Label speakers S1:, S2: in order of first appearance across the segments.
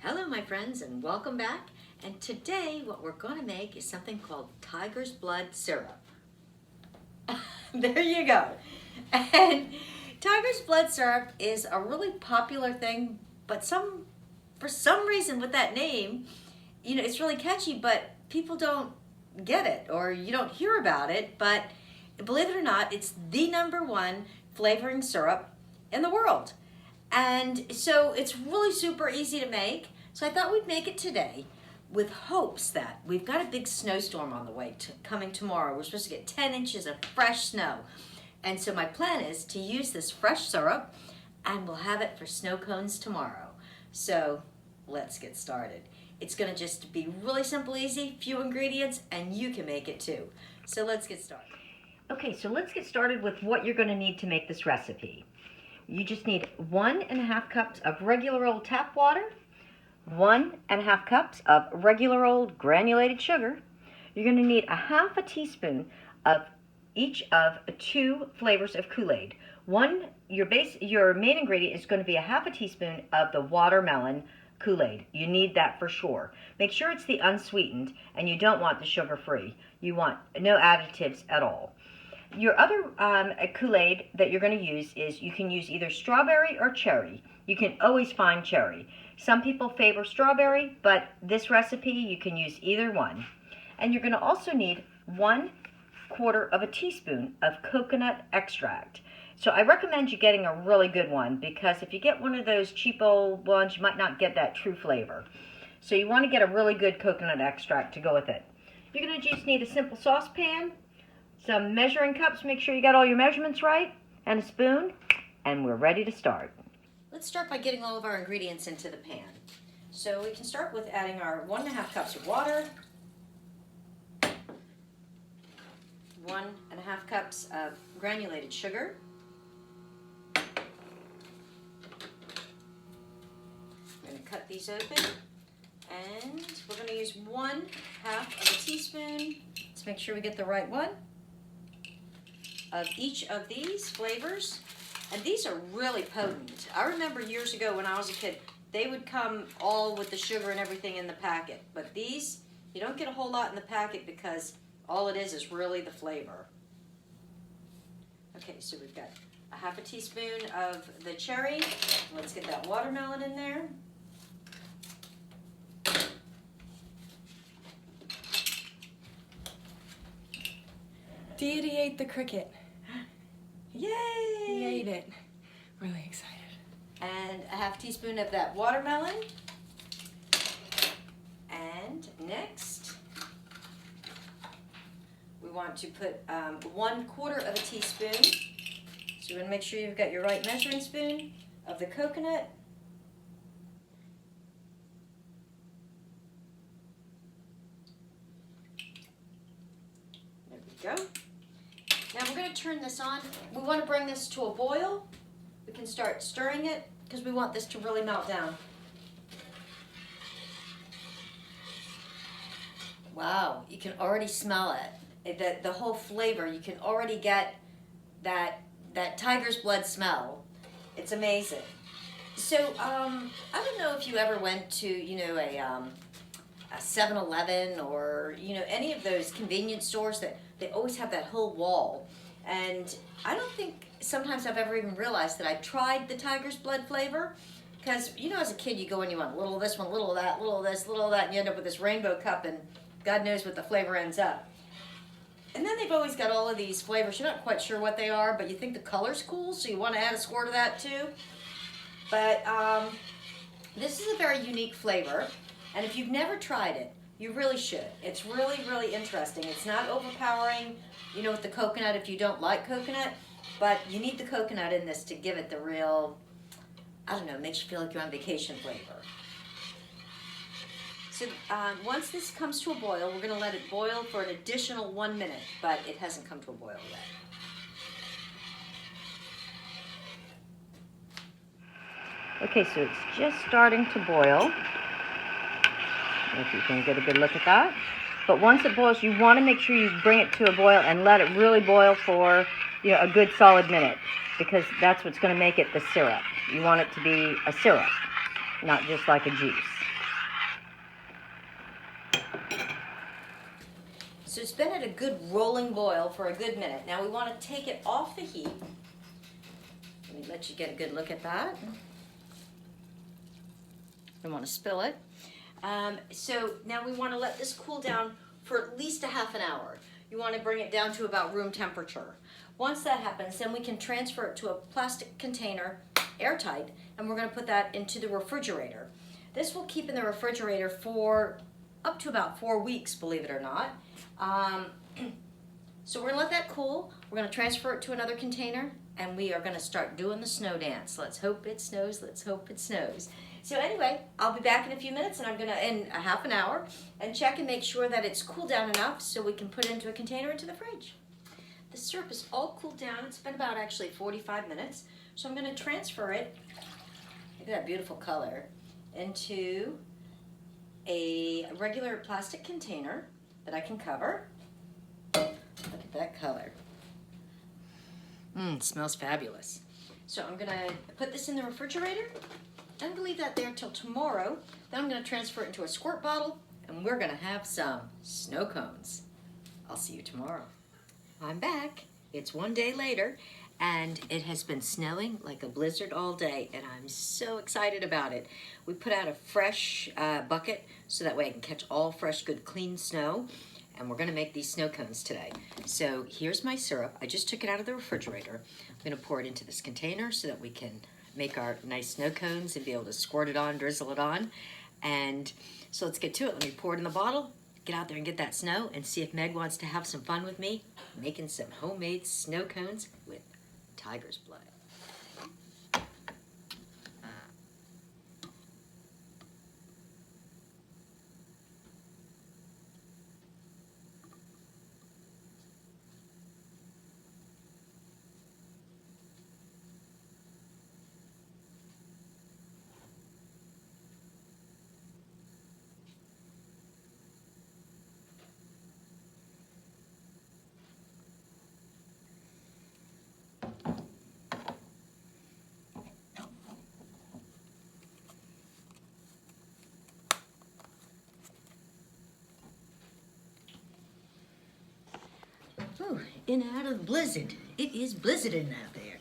S1: Hello my friends and welcome back. And today what we're going to make is something called tiger's blood syrup. There you go. And tiger's blood syrup is a really popular thing, but for some reason with that name, it's really catchy, but people don't get it or you don't hear about it. But believe it or not, it's the #1 flavoring syrup in the world. And so it's really super easy to make. So I thought we'd make it today with hopes that we've got a big snowstorm on the way coming tomorrow. We're supposed to get 10 inches of fresh snow. And so my plan is to use this fresh syrup and we'll have it for snow cones tomorrow. So let's get started. It's going to just be really simple, easy, few ingredients, and you can make it too. So let's get started. Okay, so let's get started with what you're going to need to make this recipe. You just need 1.5 cups of regular old tap water, 1.5 cups of regular old granulated sugar. You're going to need a half a teaspoon of each of 2 flavors of Kool-Aid. Your main ingredient is going to be a half a teaspoon of the watermelon Kool-Aid. You need that for sure. Make sure it's the unsweetened, and you don't want the sugar-free. You want no additives at all. Your other Kool-Aid that you're going to use is you can use either strawberry or cherry. You can always find cherry. Some people favor strawberry, but this recipe you can use either one. And you're going to also need 1/4 of a teaspoon of coconut extract. So I recommend you getting a really good one, because if you get one of those cheapo ones, you might not get that true flavor. So you want to get a really good coconut extract to go with it. You're going to just need a simple saucepan, some measuring cups, make sure you got all your measurements right, and a spoon, and we're ready to start. Let's start by getting all of our ingredients into the pan. So we can start with adding our 1.5 cups of water, 1.5 cups of granulated sugar, I'm going to cut these open, and we're going to use 1/2 of a teaspoon, let's make sure we get the right one, of each of these flavors. And these are really potent. I remember years ago when I was a kid, they would come all with the sugar and everything in the packet. But these, you don't get a whole lot in the packet because all it is really the flavor. Okay, so we've got a half a teaspoon of the cherry. Let's get that watermelon in there.
S2: Deity ate the cricket.
S1: Yay!
S2: He ate it. Really excited.
S1: And a half teaspoon of that watermelon. And next, we want to put 1/4 of a teaspoon. So you want to make sure you've got your right measuring spoon of the coconut. There we go. Now we're going to turn this on. We want to bring this to a boil. We can start stirring it because we want this to really melt down. Wow, you can already smell it. The whole flavor, you can already get that tiger's blood smell. It's amazing. So I don't know if you ever went to a 7-Eleven or any of those convenience stores that they always have that whole wall. And I don't think sometimes I've ever even realized that I tried the tiger's blood flavor, because as a kid you go and you want a little of this one, a little of that, a little of this, a little of that, and you end up with this rainbow cup, and God knows what the flavor ends up. And then they've always got all of these flavors. You're not quite sure what they are, but you think the color's cool, so you want to add a squirt of that too. But this is a very unique flavor, and if you've never tried it, you really should. It's really, really interesting. It's not overpowering, with the coconut if you don't like coconut, but you need the coconut in this to give it the real, makes you feel like you're on vacation flavor. So once this comes to a boil, we're going to let it boil for an additional 1 minute, but it hasn't come to a boil yet. Okay, so it's just starting to boil. If you can get a good look at that. But once it boils, you want to make sure you bring it to a boil and let it really boil for a good solid minute, because that's what's going to make it the syrup. You want it to be a syrup, not just like a juice. So it's been at a good rolling boil for a good minute. Now we want to take it off the heat. Let me let you get a good look at that. I don't want to spill it. So now we want to let this cool down for at least a half an hour. You want to bring it down to about room temperature. Once that happens, then we can transfer it to a plastic container, airtight, and we're going to put that into the refrigerator. This will keep in the refrigerator for up to about 4 weeks, believe it or not. So we're going to let that cool. We're going to transfer it to another container, and we are going to start doing the snow dance. Let's hope it snows. Let's hope it snows. So anyway, I'll be back in a few minutes, and I'm going to, in a half an hour, and check and make sure that it's cooled down enough so we can put it into a container into the fridge. The syrup is all cooled down. It's been about actually 45 minutes. So I'm going to transfer it, look at that beautiful color, into a regular plastic container that I can cover. Look at that color. It smells fabulous. So I'm going to put this in the refrigerator. I'm going to leave that there till tomorrow. Then I'm going to transfer it into a squirt bottle, and we're going to have some snow cones. I'll see you tomorrow. I'm back. It's one day later, and it has been snowing like a blizzard all day, and I'm so excited about it. We put out a fresh bucket so that way I can catch all fresh, good, clean snow, and we're going to make these snow cones today. So here's my syrup. I just took it out of the refrigerator. I'm going to pour it into this container so that we can make our nice snow cones and be able to squirt it on, drizzle it on. And so let's get to it. Let me pour it in the bottle, get out there and get that snow, and see if Meg wants to have some fun with me making some homemade snow cones with tiger's blood. Oh, in and out of the blizzard. It is blizzarding out there.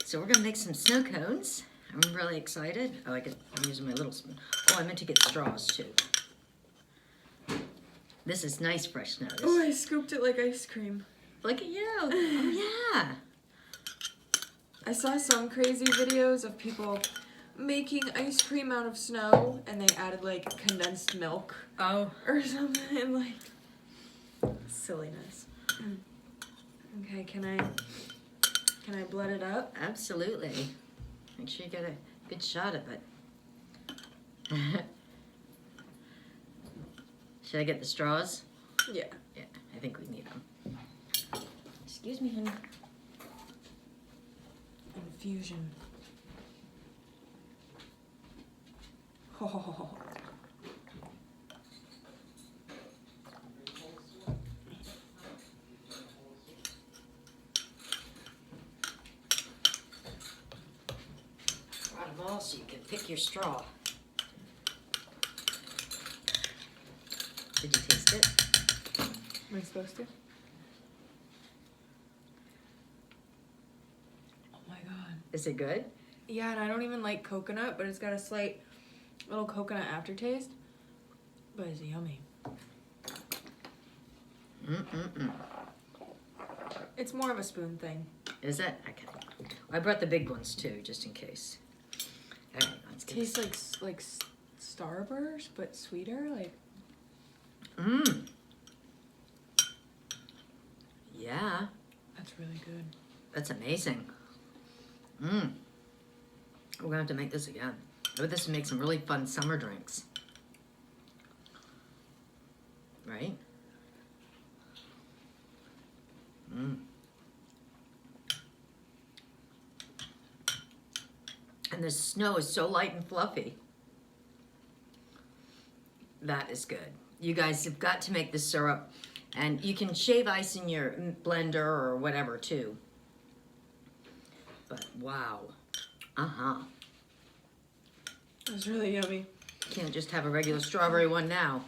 S1: So we're gonna make some snow cones. I'm really excited. Oh, I'm using my little spoon. Oh, I meant to get straws too. This is nice fresh snow.
S2: Oh, I scooped it like ice cream.
S1: Look at you. Oh, yeah.
S2: I saw some crazy videos of people making ice cream out of snow, and they added like condensed milk.
S1: Oh.
S2: Or something, and like silliness. Okay, can I blood it up?
S1: Absolutely. Make sure you get a good shot of it. Should I get the straws?
S2: Yeah.
S1: Yeah, I think we need them. Excuse me, honey.
S2: Infusion. Oh.
S1: Brought them all so you can pick your straw. Did you taste it?
S2: Am I supposed to? Oh my god.
S1: Is it good?
S2: Yeah, and I don't even like coconut, but it's got a slight little coconut aftertaste. But it's yummy. It's more of a spoon thing.
S1: Is it? Okay. I brought the big ones too, just in case. All right, let's
S2: It
S1: get
S2: tastes like Starburst, but sweeter. Like.
S1: Yeah.
S2: That's really good.
S1: That's amazing. We're gonna have to make this again. I bet this would make some really fun summer drinks. Right? And the snow is so light and fluffy. That is good. You guys have got to make this syrup, and you can shave ice in your blender or whatever too. But wow.
S2: It was really yummy.
S1: Can't just have a regular strawberry one now.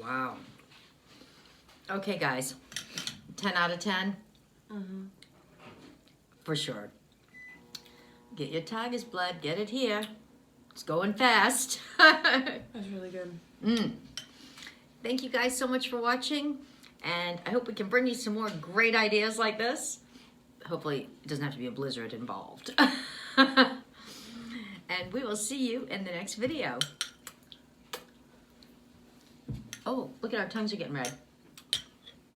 S1: Wow. Okay, guys. 10 out of 10?
S2: Mm-hmm.
S1: For sure. Get your tiger's blood. Get it here. It's going fast.
S2: That's really good.
S1: Thank you guys so much for watching. And I hope we can bring you some more great ideas like this. Hopefully it doesn't have to be a blizzard involved. And we will see you in the next video. Oh, look at our tongues are getting red.